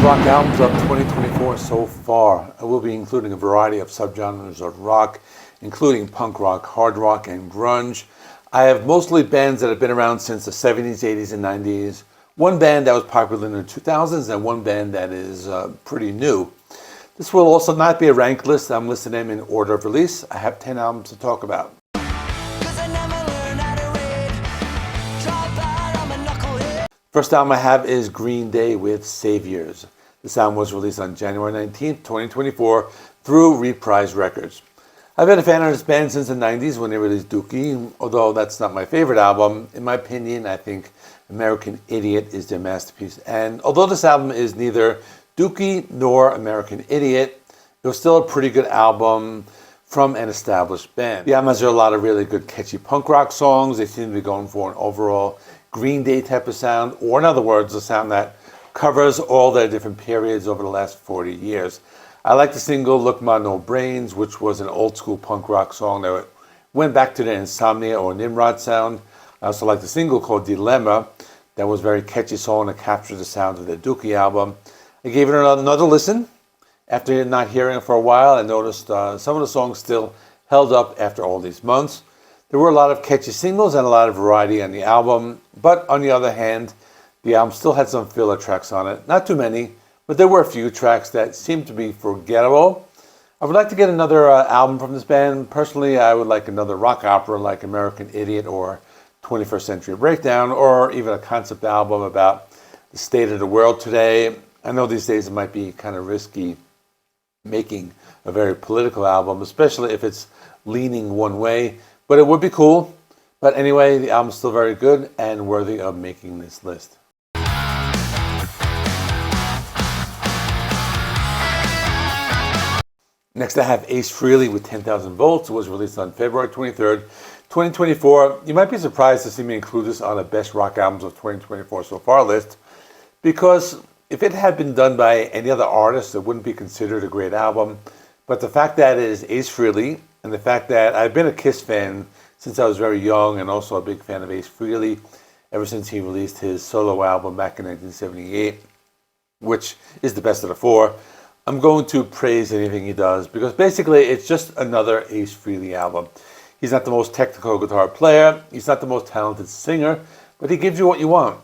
rock albums of 2024 so far. I will be including a variety of subgenres of rock, including punk rock, hard rock, and grunge. I have mostly bands that have been around since the 70s, 80s, and 90s. One band that was popular in the 2000s, and one band that is pretty new. This will also not be a ranked list. I'm listing them in order of release. I have 10 albums to talk about. First album I have is Green Day with Saviors. This album was released on January 19th, 2024 through Reprise Records. I've been a fan of this band since the 90s when they released Dookie, although that's not my favorite album. In my opinion, I think American Idiot is their masterpiece. And although this album is neither Dookie nor American Idiot, it was still a pretty good album from an established band. The album has a lot of really good catchy punk rock songs. They seem to be going for an overall Green Day type of sound, or in other words, a sound that covers all their different periods over the last 40 years. I like the single Look Ma No Brains, which was an old school punk rock song that went back to the Insomnia or Nimrod sound. I also like the single called Dilemma. That was a very catchy song that captured the sound of the Dookie album. I gave it another listen. After not hearing it for a while, I noticed some of the songs still held up after all these months. There were a lot of catchy singles and a lot of variety on the album, but on the other hand, the album still had some filler tracks on it. Not too many, but there were a few tracks that seemed to be forgettable. I would like to get another album from this band. Personally, I would like another rock opera like American Idiot or 21st Century Breakdown, or even a concept album about the state of the world today. I know these days it might be kind of risky making a very political album, especially if it's leaning one way, but it would be cool. But anyway, the album's still very good and worthy of making this list. Next I have Ace Frehley with 10,000 Volts. It was released on February 23rd, 2024. You might be surprised to see me include this on a Best Rock Albums of 2024 so far list, because if it had been done by any other artist, it wouldn't be considered a great album. But the fact that it is Ace Frehley, and the fact that I've been a Kiss fan since I was very young, and also a big fan of Ace Frehley ever since he released his solo album back in 1978, which is the best of the four, I'm going to praise anything he does, because basically it's just another Ace Frehley album. He's not the most technical guitar player, he's not the most talented singer, but he gives you what you want.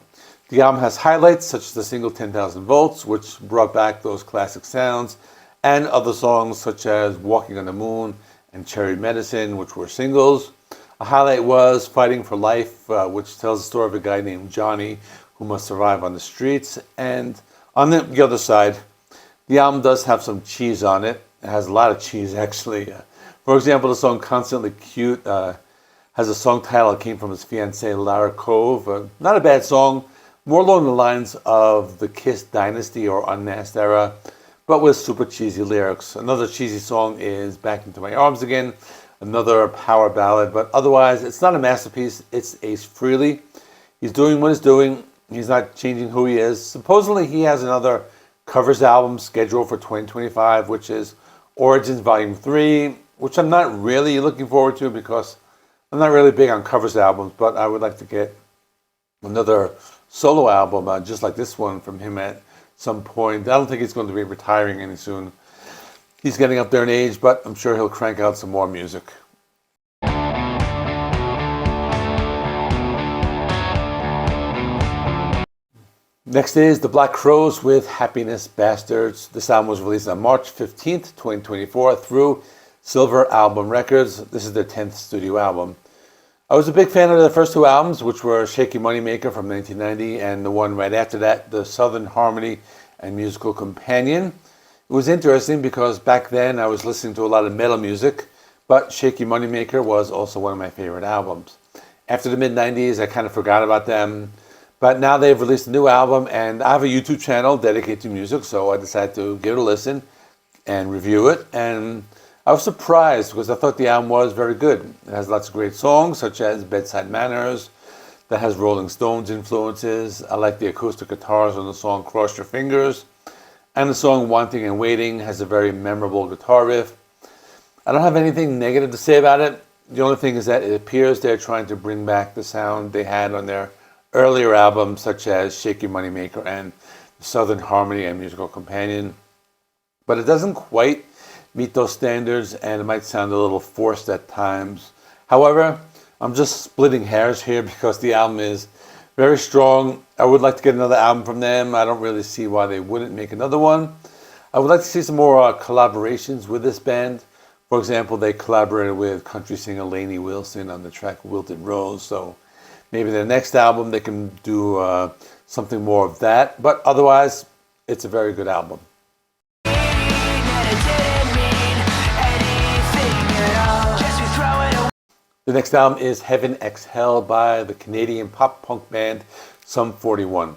The album has highlights such as the single 10,000 Volts, which brought back those classic sounds, and other songs such as Walking on the Moon and Cherry Medicine, which were singles. A highlight was Fighting for Life, which tells the story of a guy named Johnny who must survive on the streets. And on the other side, the album does have some cheese on it. It has a lot of cheese, actually. For example, the song Constantly Cute has a song title that came from his fiancée, Lara Cove. Not a bad song, more along the lines of the Kiss Dynasty or Unmasked era, but with super cheesy lyrics. Another cheesy song is Back Into My Arms Again, another power ballad, but otherwise it's not a masterpiece. It's Ace Frehley. He's doing what he's doing. He's not changing who he is. Supposedly he has another covers album scheduled for 2025, which is Origins Volume 3, which I'm not really looking forward to because I'm not really big on covers albums, but I would like to get another solo album just like this one from him at some point. I don't think he's going to be retiring any soon. He's getting up there in age, but I'm sure he'll crank out some more music. Next is The Black Crowes with Happiness Bastards. This album was released on March 15th, 2024 through Silver Album Records. This is their 10th studio album. I was a big fan of the first two albums, which were Shaky Moneymaker from 1990 and the one right after that, The Southern Harmony and Musical Companion. It was interesting because back then I was listening to a lot of metal music, but Shaky Moneymaker was also one of my favorite albums. After the mid-90s, I kind of forgot about them, but now they've released a new album, and I have a YouTube channel dedicated to music, so I decided to give it a listen and review it, and I was surprised because I thought the album was very good. It has lots of great songs, such as Bedside Manners, that has Rolling Stones influences. I like the acoustic guitars on the song Cross Your Fingers. And the song Wanting and Waiting has a very memorable guitar riff. I don't have anything negative to say about it. The only thing is that it appears they're trying to bring back the sound they had on their earlier albums, such as Shaky Moneymaker and Southern harmony and musical companion. But it doesn't quite meet those standards, and it might sound a little forced at times. However, I'm just splitting hairs here because the album is very strong. I would like to get another album from them. I don't really see why they wouldn't make another one. I would like to see some more collaborations with this band. For example, they collaborated with country singer Lenny on the track Wilted Rose. So maybe their next album they can do something more of that. But otherwise, it's a very good album. The next album is Heaven X Hell by the Canadian pop-punk band Sum 41.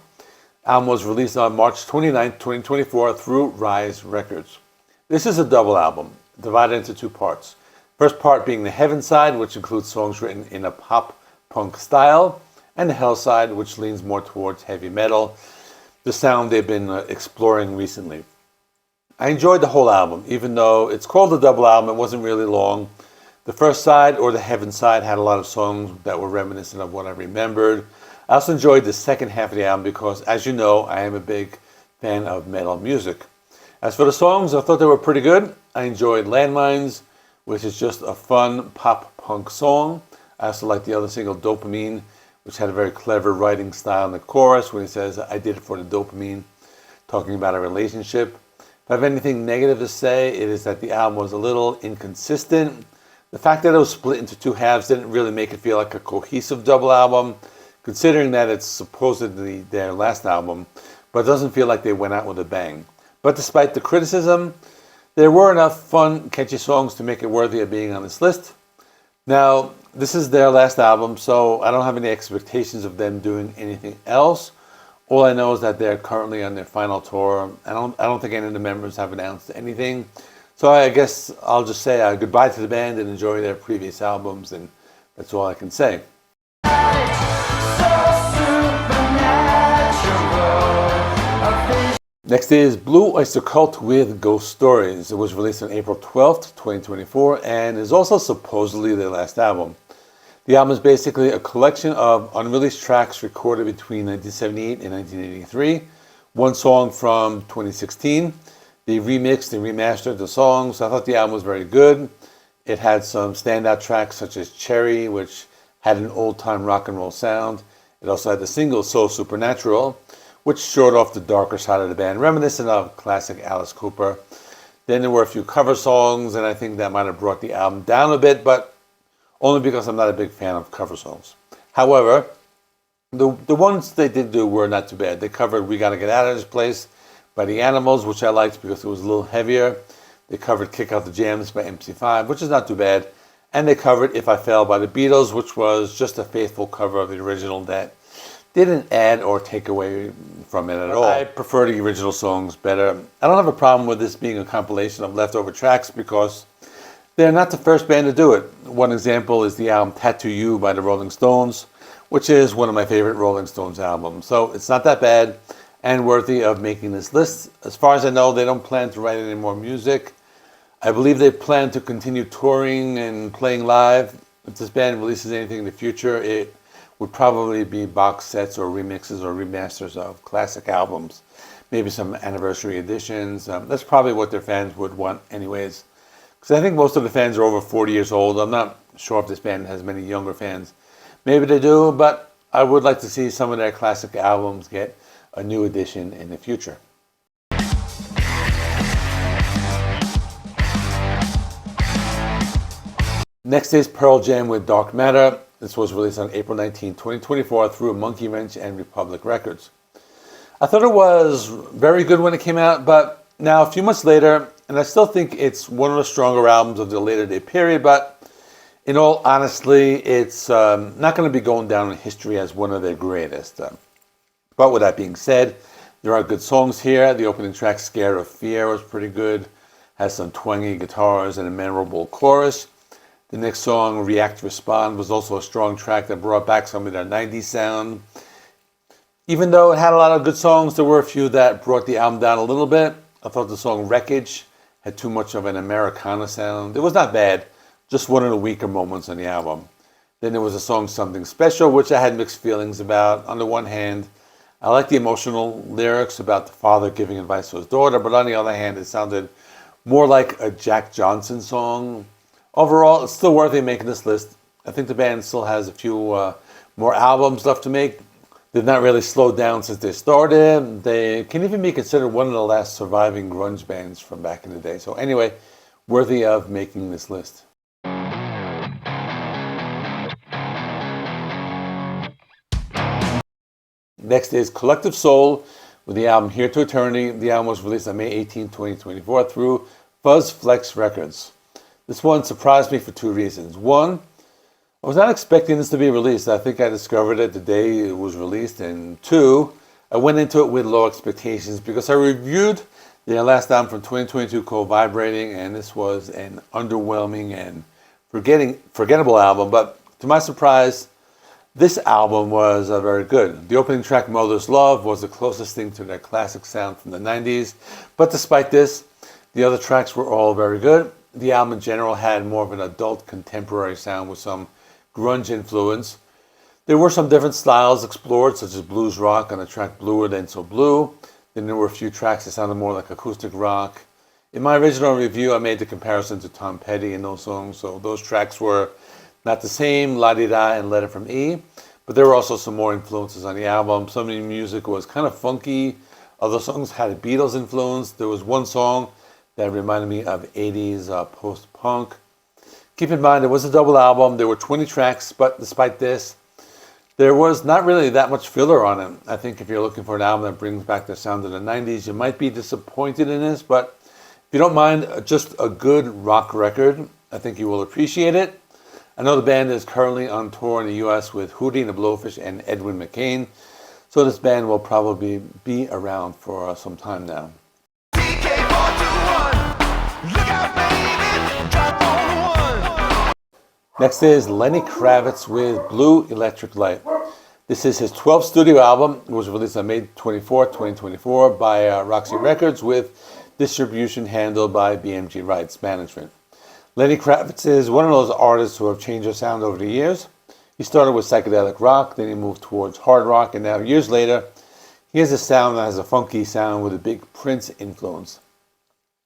The album was released on March 29, 2024 through Rise Records. This is a double album, divided into two parts. First part being the Heaven side, which includes songs written in a pop-punk style, and the Hell side, which leans more towards heavy metal, the sound they've been exploring recently. I enjoyed the whole album, even though it's called a double album, it wasn't really long. The first side, or the Heaven side, had a lot of songs that were reminiscent of what I remembered. I also enjoyed the second half of the album because, as you know, I am a big fan of metal music. As for the songs, I thought they were pretty good. I enjoyed Landmines, which is just a fun pop-punk song. I also liked the other single, Dopamine, which had a very clever writing style in the chorus when he says, I did it for the dopamine, talking about a relationship. If I have anything negative to say, it is that the album was a little inconsistent. The fact that it was split into two halves didn't really make it feel like a cohesive double album, considering that it's supposedly their last album, but it doesn't feel like they went out with a bang. But despite the criticism, there were enough fun, catchy songs to make it worthy of being on this list. Now, this is their last album, so I don't have any expectations of them doing anything else. All I know is that they're currently on their final tour. I don't think any of the members have announced anything. So I guess I'll just say goodbye to the band and enjoy their previous albums, and that's all I can say. Next is Blue Oyster Cult with Ghost Stories. It was released on April 12th, 2024, and is also supposedly their last album. The album is basically a collection of unreleased tracks recorded between 1978 and 1983, one song from 2016. They remixed and remastered the songs. I thought the album was very good. It had some standout tracks such as Cherry, which had an old-time rock and roll sound. It also had the single So Supernatural, which showed off the darker side of the band, reminiscent of classic Alice Cooper. Then there were a few cover songs, and I think that might have brought the album down a bit, but only because I'm not a big fan of cover songs. However, the ones they did do were not too bad. They covered We Gotta Get Out of This Place by The Animals, which I liked because it was a little heavier. They covered Kick Out the Jams by MC5, which is not too bad. And they covered If I Fell by the Beatles, which was just a faithful cover of the original that didn't add or take away from it at all. I prefer the original songs better. I don't have a problem with this being a compilation of leftover tracks because they're not the first band to do it. One example is the album Tattoo You by the Rolling Stones, which is one of my favorite Rolling Stones albums. So it's not that bad and worthy of making this list. As far as I know, they don't plan to write any more music. I believe they plan to continue touring and playing live. If this band releases anything in the future, it would probably be box sets or remixes or remasters of classic albums. Maybe some anniversary editions. That's probably what their fans would want anyways. Because I think most of the fans are over 40 years old. I'm not sure if this band has many younger fans. Maybe they do, but I would like to see some of their classic albums get a new edition in the future. Next is Pearl Jam with Dark Matter. This was released on April 19, 2024 through Monkey Wrench and Republic Records. I thought it was very good when it came out, but now a few months later, and I still think it's one of the stronger albums of the later day period, but in all honesty, it's not going to be going down in history as one of their greatest. But with that being said, there are good songs here. The opening track, Scared of Fear, was pretty good. Has some twangy guitars and a memorable chorus. The next song, React Respond, was also a strong track that brought back some of their 90s sound. Even though it had a lot of good songs, there were a few that brought the album down a little bit. I thought the song Wreckage had too much of an Americana sound. It was not bad, just one of the weaker moments on the album. Then there was a song, Something Special, which I had mixed feelings about. On the one hand, I like the emotional lyrics about the father giving advice to his daughter, but on the other hand, it sounded more like a Jack Johnson song. Overall, it's still worthy of making this list. I think the band still has a few more albums left to make. They've not really slowed down since they started. They can even be considered one of the last surviving grunge bands from back in the day. So anyway, worthy of making this list. Next is Collective Soul with the album Here to Eternity. The album was released on May 18, 2024 through Fuzz Flex Records. This one surprised me for two reasons. One, I was not expecting this to be released. I think I discovered it the day it was released. And two, I went into it with low expectations because I reviewed their last album from 2022 called Vibrating, and this was an underwhelming and forgettable album. But to my surprise, this album was very good. The opening track, Mother's Love, was the closest thing to their classic sound from the 90s. But despite this, the other tracks were all very good. The album in general had more of an adult contemporary sound with some grunge influence. There were some different styles explored, such as blues rock on the track Bluer Than So Blue. Then there were a few tracks that sounded more like acoustic rock. In my original review, I made the comparison to Tom Petty in those songs, so those tracks were not the same, La Di Da and Letter from E, but there were also some more influences on the album. Some of the music was kind of funky. Other songs had a Beatles influence. There was one song that reminded me of 80s post-punk. Keep in mind, it was a double album. There were 20 tracks, but despite this, there was not really that much filler on it. I think if you're looking for an album that brings back the sound of the 90s, you might be disappointed in this, but if you don't mind just a good rock record, I think you will appreciate it. I know the band is currently on tour in the U.S. with Hootie and the Blowfish and Edwin McCain, so this band will probably be around for some time now. Next is Lenny Kravitz with Blue Electric Light. This is his 12th studio album. It was released on May 24, 2024 by Roxy Records with distribution handled by BMG Rights Management. Lenny Kravitz is one of those artists who have changed their sound over the years. He started with psychedelic rock, then he moved towards hard rock, and now years later, he has a sound that has a funky sound with a big Prince influence.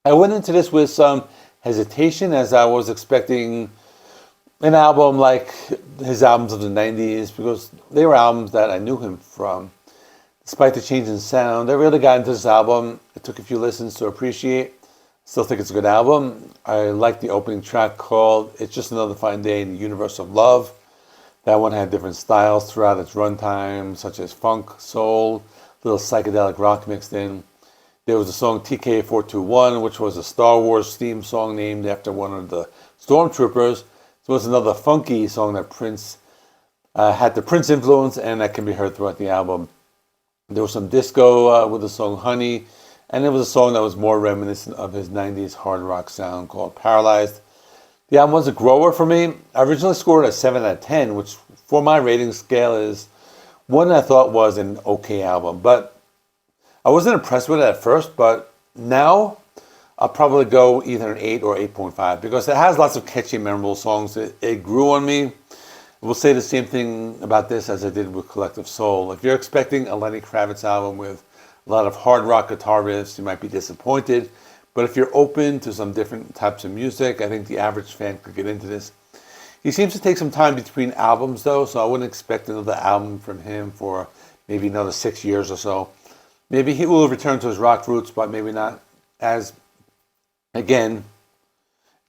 I went into this with some hesitation as I was expecting an album like his albums of the 90s because they were albums that I knew him from. Despite the change in sound, I really got into this album. It took a few listens to appreciate. Still think it's a good album. I like the opening track called It's Just Another Fine Day in the Universe of Love. That one had different styles throughout its runtime, such as funk, soul, little psychedelic rock mixed in. There was the song TK-421, which was a Star Wars theme song named after one of the stormtroopers. So it was another funky song that Prince had the Prince influence, and that can be heard throughout the album. There was some disco with the song Honey, and there was a song that was more reminiscent of his 90s hard rock sound called Paralyzed. The album was a grower for me. I originally scored a 7 out of 10, which for my rating scale is one I thought was an okay album. But I wasn't impressed with it at first, but now I'll probably go either an 8 or 8.5 because it has lots of catchy, memorable songs. It grew on me. We'll say the same thing about this as I did with Collective Soul. If you're expecting a Lenny Kravitz album with a lot of hard rock guitar riffs, you might be disappointed. But if you're open to some different types of music, I think the average fan could get into this. He seems to take some time between albums, though, so I wouldn't expect another album from him for maybe another 6 years or so. Maybe he will return to his rock roots, but maybe not as, again,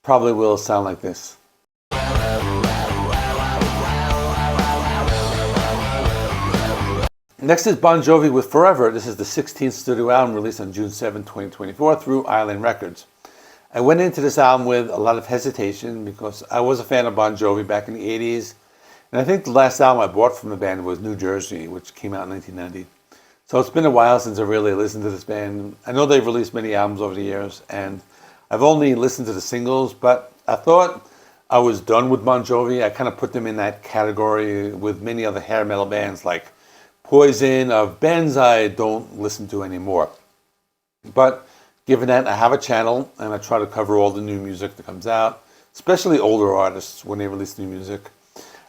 probably will sound like this. Next is Bon Jovi with Forever. This is the 16th studio album released on June 7, 2024 through Island Records. I went into this album with a lot of hesitation because I was a fan of Bon Jovi back in the 80s. And I think the last album I bought from the band was New Jersey, which came out in 1990. So it's been a while since I really listened to this band. I know they've released many albums over the years, and I've only listened to the singles, but I thought I was done with Bon Jovi. I kind of put them in that category with many other hair metal bands like Poison, of bands I don't listen to anymore. But given that I have a channel and I try to cover all the new music that comes out, especially older artists when they release new music,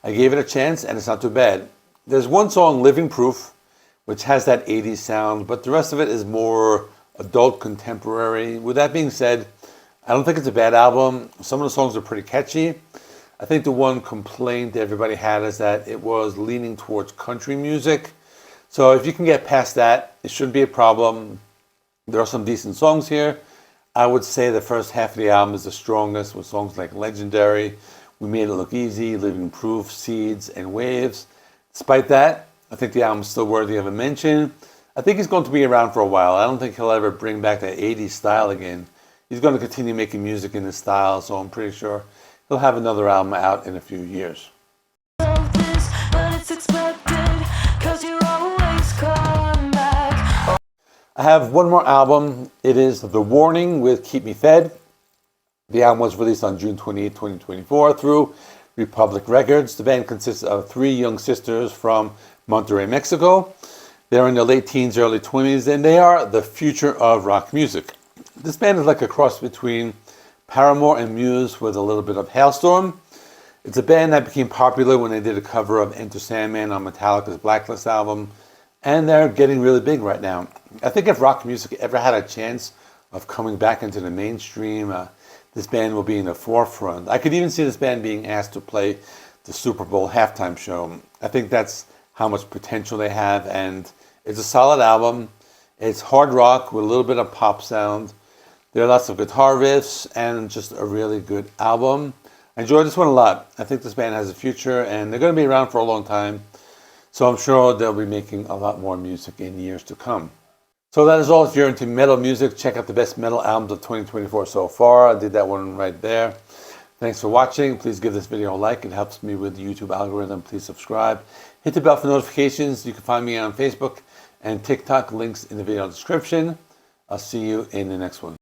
I gave it a chance and it's not too bad. There's one song, Living Proof, which has that 80s sound, but the rest of it is more adult contemporary. With that being said, I don't think it's a bad album. Some of the songs are pretty catchy. I think the one complaint everybody had is that it was leaning towards country music. So if you can get past that, it shouldn't be a problem. There are some decent songs here. I would say the first half of the album is the strongest, with songs like Legendary, We Made It Look Easy, Living Proof, Seeds, and Waves. Despite that, I think the album is still worthy of a mention. I think he's going to be around for a while. I don't think he'll ever bring back that 80s style again. He's going to continue making music in this style, so I'm pretty sure he'll have another album out in a few years. I have one more album. It is The Warning with Keep Me Fed. The album was released on June 28, 2024 through Republic Records. The band consists of three young sisters from Monterrey, Mexico. They're in their late teens, early 20s, and they are the future of rock music. This band is like a cross between Paramore and Muse with a little bit of Hailstorm. It's a band that became popular when they did a cover of Enter Sandman on Metallica's Blacklist album, and they're getting really big right now. I think if rock music ever had a chance of coming back into the mainstream, this band will be in the forefront. I could even see this band being asked to play the Super Bowl halftime show. I think that's how much potential they have, and it's a solid album. It's hard rock with a little bit of pop sound. There are lots of guitar riffs and just a really good album. I enjoyed this one a lot. I think this band has a future, and they're going to be around for a long time. So I'm sure they'll be making a lot more music in years to come. So that is all. If you're into metal music, check out the best metal albums of 2024 so far. I did that one right there. Thanks for watching. Please give this video a like. It helps me with the YouTube algorithm. Please subscribe. Hit the bell for notifications. You can find me on Facebook and TikTok. Links in the video description. I'll see you in the next one.